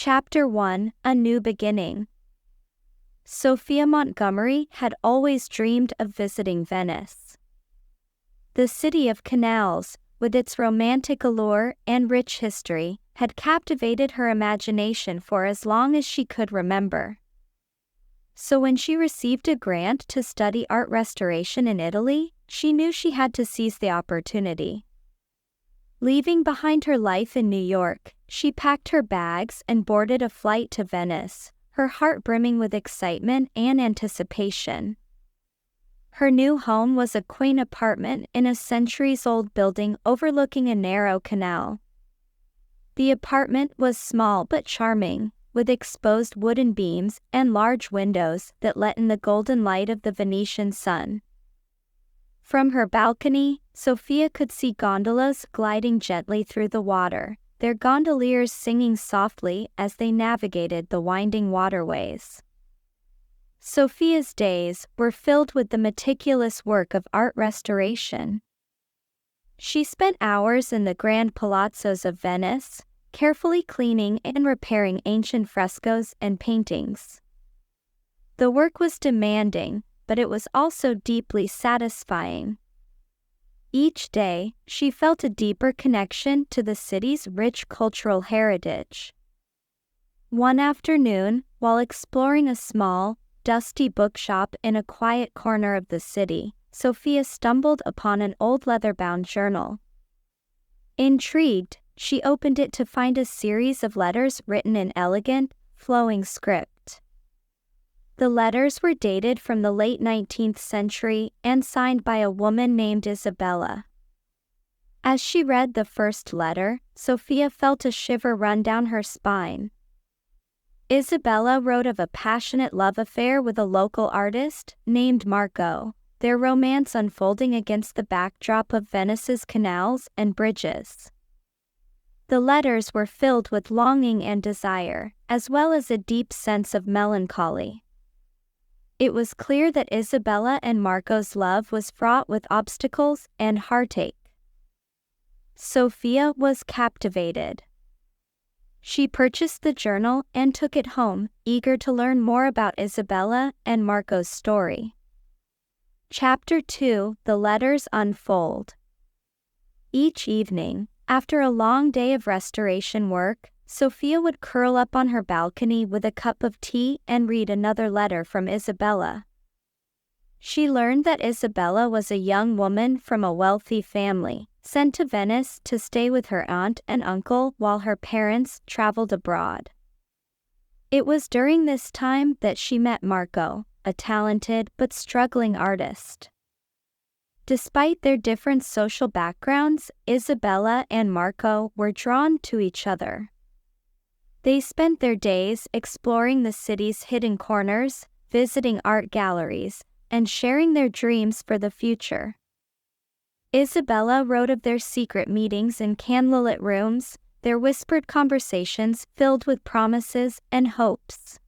Chapter 1: A New Beginning. Sophia Montgomery had always dreamed of visiting Venice. The city of canals, with its romantic allure and rich history, had captivated her imagination for as long as she could remember. So when she received a grant to study art restoration in Italy, she knew she had to seize the opportunity. Leaving behind her life in New York, she packed her bags and boarded a flight to Venice, her heart brimming with excitement and anticipation. Her new home was a quaint apartment in a centuries-old building overlooking a narrow canal. The apartment was small but charming, with exposed wooden beams and large windows that let in the golden light of the Venetian sun. From her balcony, Sophia could see gondolas gliding gently through the water, their gondoliers singing softly as they navigated the winding waterways. Sophia's days were filled with the meticulous work of art restoration. She spent hours in the grand palazzos of Venice, carefully cleaning and repairing ancient frescoes and paintings. The work was demanding, but it was also deeply satisfying. Each day, she felt a deeper connection to the city's rich cultural heritage. One afternoon, while exploring a small, dusty bookshop in a quiet corner of the city, Sophia stumbled upon an old leather-bound journal. Intrigued, she opened it to find a series of letters written in elegant, flowing script. The letters were dated from the late 19th century and signed by a woman named Isabella. As she read the first letter, Sophia felt a shiver run down her spine. Isabella wrote of a passionate love affair with a local artist named Marco, their romance unfolding against the backdrop of Venice's canals and bridges. The letters were filled with longing and desire, as well as a deep sense of melancholy. It was clear that Isabella and Marco's love was fraught with obstacles and heartache. Sophia was captivated. She purchased the journal and took it home, eager to learn more about Isabella and Marco's story. Chapter 2: The Letters Unfold. Each evening, after a long day of restoration work, Sophia would curl up on her balcony with a cup of tea and read another letter from Isabella. She learned that Isabella was a young woman from a wealthy family, sent to Venice to stay with her aunt and uncle while her parents traveled abroad. It was during this time that she met Marco, a talented but struggling artist. Despite their different social backgrounds, Isabella and Marco were drawn to each other. They spent their days exploring the city's hidden corners, visiting art galleries, and sharing their dreams for the future. Isabella wrote of their secret meetings in candlelit rooms, their whispered conversations filled with promises and hopes.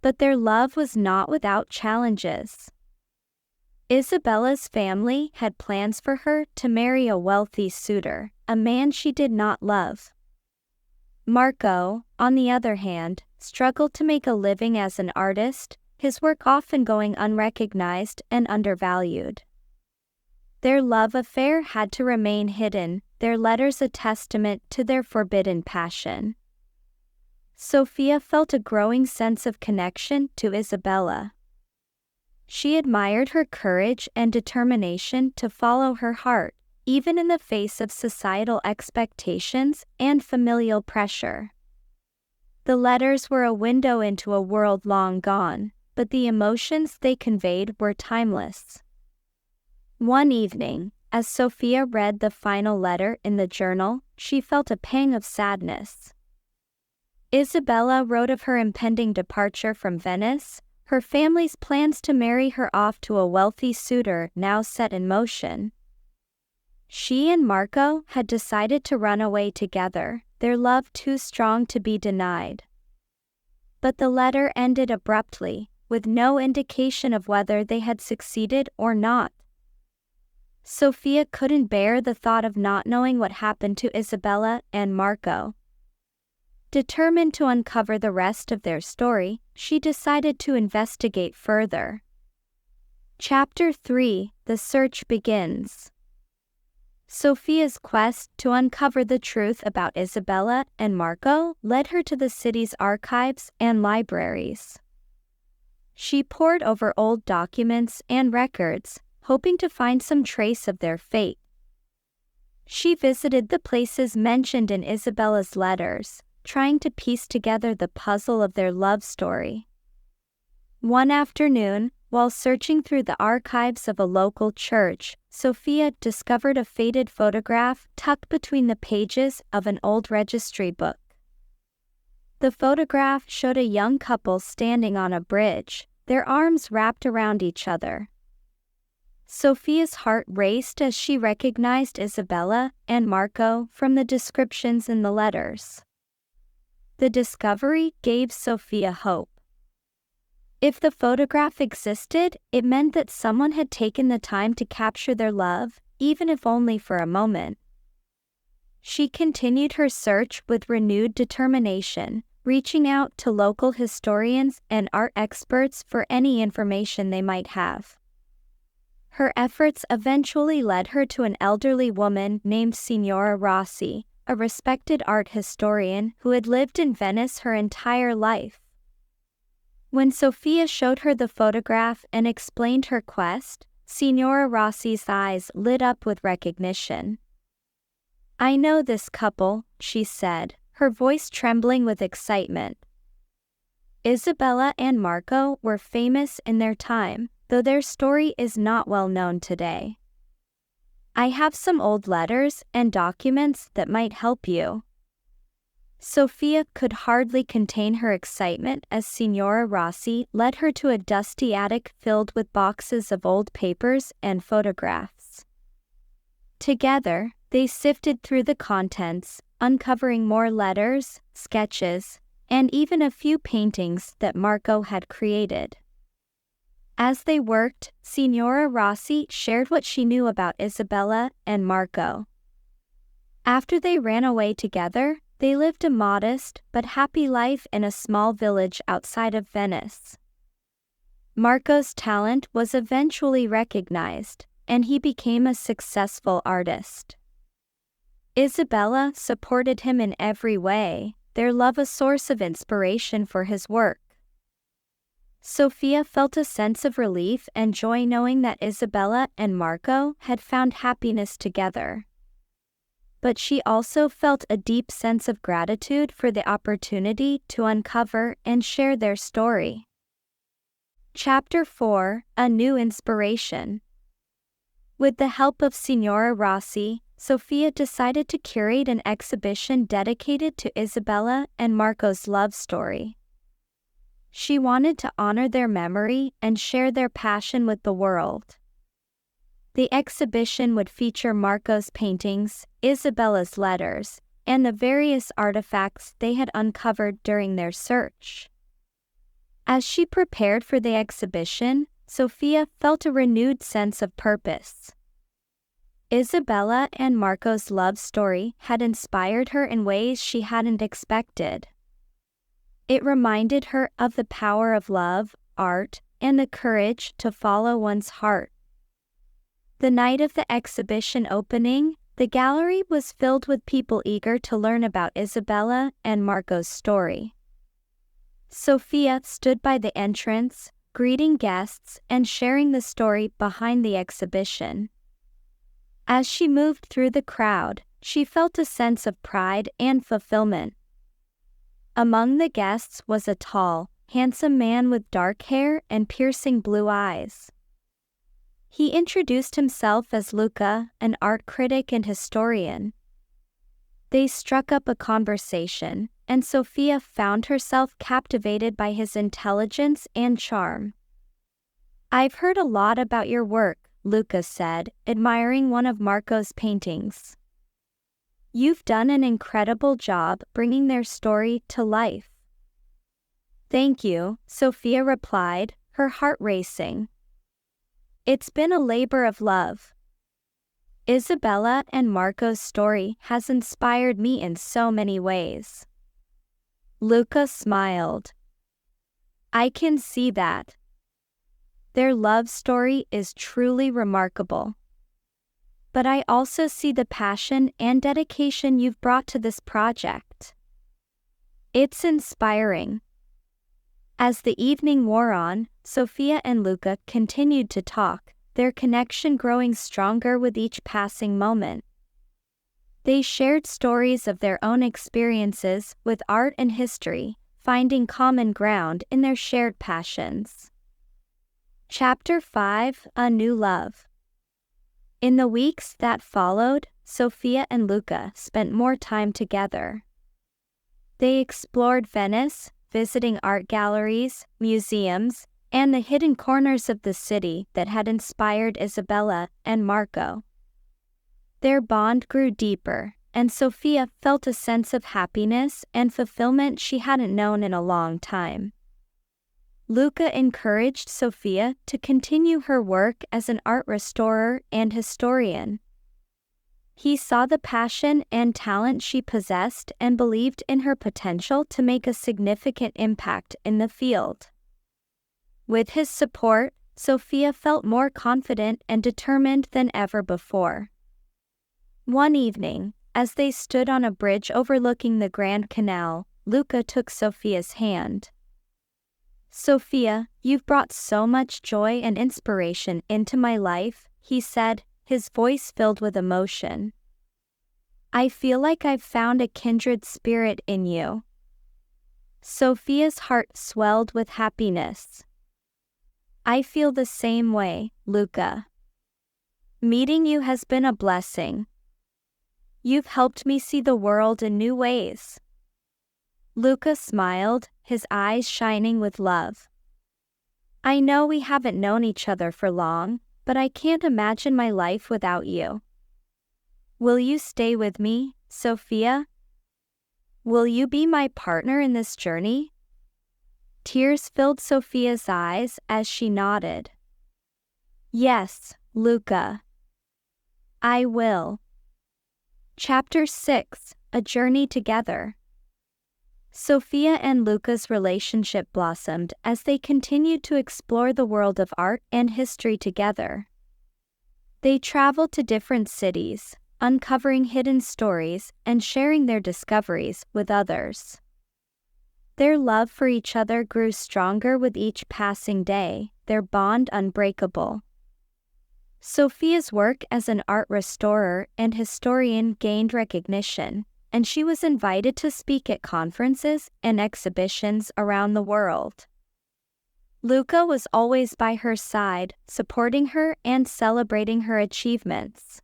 But their love was not without challenges. Isabella's family had plans for her to marry a wealthy suitor, a man she did not love. Marco, on the other hand, struggled to make a living as an artist, his work often going unrecognized and undervalued. Their love affair had to remain hidden, their letters a testament to their forbidden passion. Sophia felt a growing sense of connection to Isabella. She admired her courage and determination to follow her heart, even in the face of societal expectations and familial pressure. The letters were a window into a world long gone, but the emotions they conveyed were timeless. One evening, as Sophia read the final letter in the journal, she felt a pang of sadness. Isabella wrote of her impending departure from Venice, her family's plans to marry her off to a wealthy suitor now set in motion. She and Marco had decided to run away together, their love too strong to be denied. But the letter ended abruptly, with no indication of whether they had succeeded or not. Sophia couldn't bear the thought of not knowing what happened to Isabella and Marco. Determined to uncover the rest of their story, she decided to investigate further. Chapter 3: The Search Begins. Sophia's quest to uncover the truth about Isabella and Marco led her to the city's archives and libraries. She pored over old documents and records, hoping to find some trace of their fate. She visited the places mentioned in Isabella's letters, trying to piece together the puzzle of their love story. One afternoon, while searching through the archives of a local church, Sophia discovered a faded photograph tucked between the pages of an old registry book. The photograph showed a young couple standing on a bridge, their arms wrapped around each other. Sophia's heart raced as she recognized Isabella and Marco from the descriptions in the letters. The discovery gave Sophia hope. If the photograph existed, it meant that someone had taken the time to capture their love, even if only for a moment. She continued her search with renewed determination, reaching out to local historians and art experts for any information they might have. Her efforts eventually led her to an elderly woman named Signora Rossi, a respected art historian who had lived in Venice her entire life. When Sophia showed her the photograph and explained her quest, Signora Rossi's eyes lit up with recognition. "I know this couple," she said, her voice trembling with excitement. Isabella and Marco were famous in their time, though their story is not well known today. I have some old letters and documents that might help you. Sophia could hardly contain her excitement as Signora Rossi led her to a dusty attic filled with boxes of old papers and photographs. Together, they sifted through the contents, uncovering more letters, sketches, and even a few paintings that Marco had created. As they worked, Signora Rossi shared what she knew about Isabella and Marco. After they ran away together, they lived a modest but happy life in a small village outside of Venice. Marco's talent was eventually recognized, and he became a successful artist. Isabella supported him in every way, their love a source of inspiration for his work. Sophia felt a sense of relief and joy knowing that Isabella and Marco had found happiness together. But she also felt a deep sense of gratitude for the opportunity to uncover and share their story. Chapter 4: A New Inspiration. With the help of Signora Rossi, Sophia decided to curate an exhibition dedicated to Isabella and Marco's love story. She wanted to honor their memory and share their passion with the world. The exhibition would feature Marco's paintings, Isabella's letters, and the various artifacts they had uncovered during their search. As she prepared for the exhibition, Sophia felt a renewed sense of purpose. Isabella and Marco's love story had inspired her in ways she hadn't expected. It reminded her of the power of love, art, and the courage to follow one's heart. The night of the exhibition opening, the gallery was filled with people eager to learn about Isabella and Marco's story. Sophia stood by the entrance, greeting guests and sharing the story behind the exhibition. As she moved through the crowd, she felt a sense of pride and fulfillment. Among the guests was a tall, handsome man with dark hair and piercing blue eyes. He introduced himself as Luca, an art critic and historian. They struck up a conversation, and Sophia found herself captivated by his intelligence and charm. "I've heard a lot about your work," Luca said, admiring one of Marco's paintings. "You've done an incredible job bringing their story to life." "Thank you," Sophia replied, her heart racing. "It's been a labor of love. Isabella and Marco's story has inspired me in so many ways. Luca smiled. I can see that. Their love story is truly remarkable. But I also see the passion and dedication you've brought to this project. It's inspiring. As the evening wore on, Sofia and Luca continued to talk, their connection growing stronger with each passing moment. They shared stories of their own experiences with art and history, finding common ground in their shared passions. Chapter 5: A New Love. In the weeks that followed, Sofia and Luca spent more time together. They explored Venice, visiting art galleries, museums, and the hidden corners of the city that had inspired Isabella and Marco. Their bond grew deeper, and Sofia felt a sense of happiness and fulfillment she hadn't known in a long time. Luca encouraged Sofia to continue her work as an art restorer and historian. He saw the passion and talent she possessed and believed in her potential to make a significant impact in the field. With his support, Sofia felt more confident and determined than ever before. One evening, as they stood on a bridge overlooking the Grand Canal, Luca took Sofia's hand. Sofia, you've brought so much joy and inspiration into my life, he said, his voice filled with emotion. I feel like I've found a kindred spirit in you. Sofia's heart swelled with happiness. I feel the same way, Luca. Meeting you has been a blessing. You've helped me see the world in new ways. Luca smiled, his eyes shining with love. I know we haven't known each other for long, but I can't imagine my life without you. Will you stay with me, Sofia? Will you be my partner in this journey? Tears filled Sofia's eyes as she nodded. Yes, Luca. I will. Chapter 6: A Journey Together. Sofia and Luca's relationship blossomed as they continued to explore the world of art and history together. They traveled to different cities, uncovering hidden stories and sharing their discoveries with others. Their love for each other grew stronger with each passing day, their bond unbreakable. Sofia's work as an art restorer and historian gained recognition, and she was invited to speak at conferences and exhibitions around the world. Luca was always by her side, supporting her and celebrating her achievements.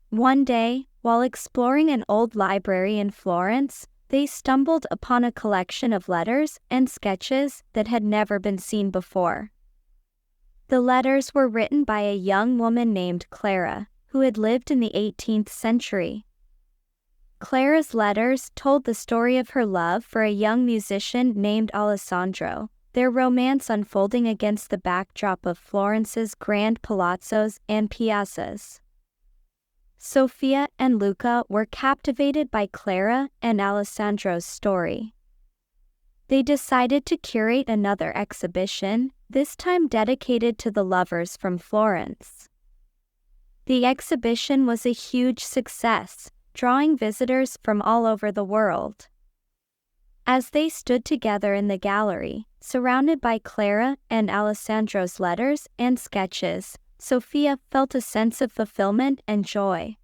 One day, while exploring an old library in Florence, they stumbled upon a collection of letters and sketches that had never been seen before. The letters were written by a young woman named Clara, who had lived in the 18th century. Clara's letters told the story of her love for a young musician named Alessandro, their romance unfolding against the backdrop of Florence's grand palazzos and piazzas. Sofia and Luca were captivated by Clara and Alessandro's story. They decided to curate another exhibition, this time dedicated to the lovers from Florence. The exhibition was a huge success, drawing visitors from all over the world. As they stood together in the gallery, surrounded by Clara and Alessandro's letters and sketches, Sofia felt a sense of fulfillment and joy.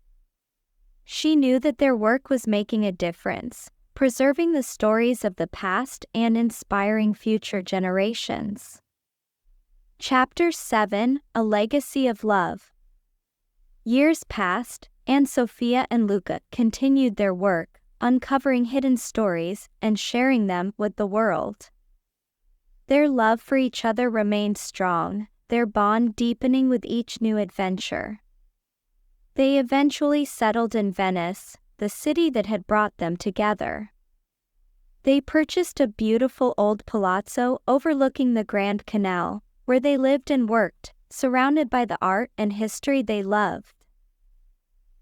She knew that their work was making a difference, preserving the stories of the past and inspiring future generations. Chapter 7: A Legacy of Love. Years passed, and Sofia and Luca continued their work, uncovering hidden stories and sharing them with the world. Their love for each other remained strong, their bond deepening with each new adventure. They eventually settled in Venice, the city that had brought them together. They purchased a beautiful old palazzo overlooking the Grand Canal, where they lived and worked, surrounded by the art and history they loved.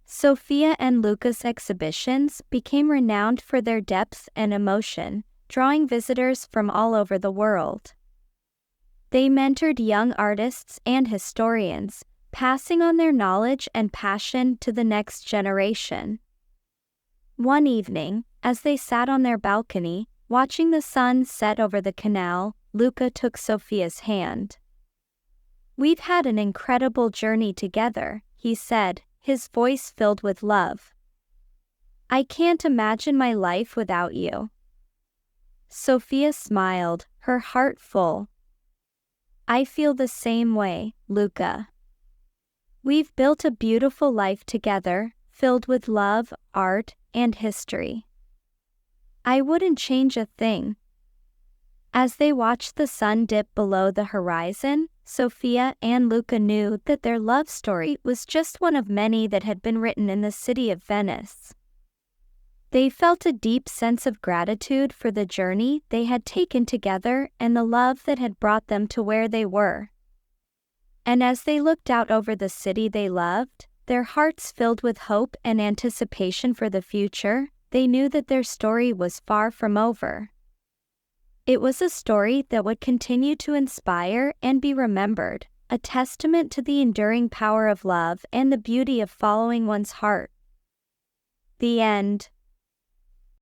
Sofia and Luca's exhibitions became renowned for their depth and emotion, drawing visitors from all over the world. They mentored young artists and historians, passing on their knowledge and passion to the next generation. One evening, as they sat on their balcony, watching the sun set over the canal, Luca took Sofia's hand. "We've had an incredible journey together," he said, his voice filled with love. "I can't imagine my life without you." Sofia smiled, her heart full. "I feel the same way, Luca. We've built a beautiful life together, filled with love, art, and history. I wouldn't change a thing." As they watched the sun dip below the horizon, Sofia and Luca knew that their love story was just one of many that had been written in the city of Venice. They felt a deep sense of gratitude for the journey they had taken together and the love that had brought them to where they were. And as they looked out over the city they loved, their hearts filled with hope and anticipation for the future, they knew that their story was far from over. It was a story that would continue to inspire and be remembered, a testament to the enduring power of love and the beauty of following one's heart. The end.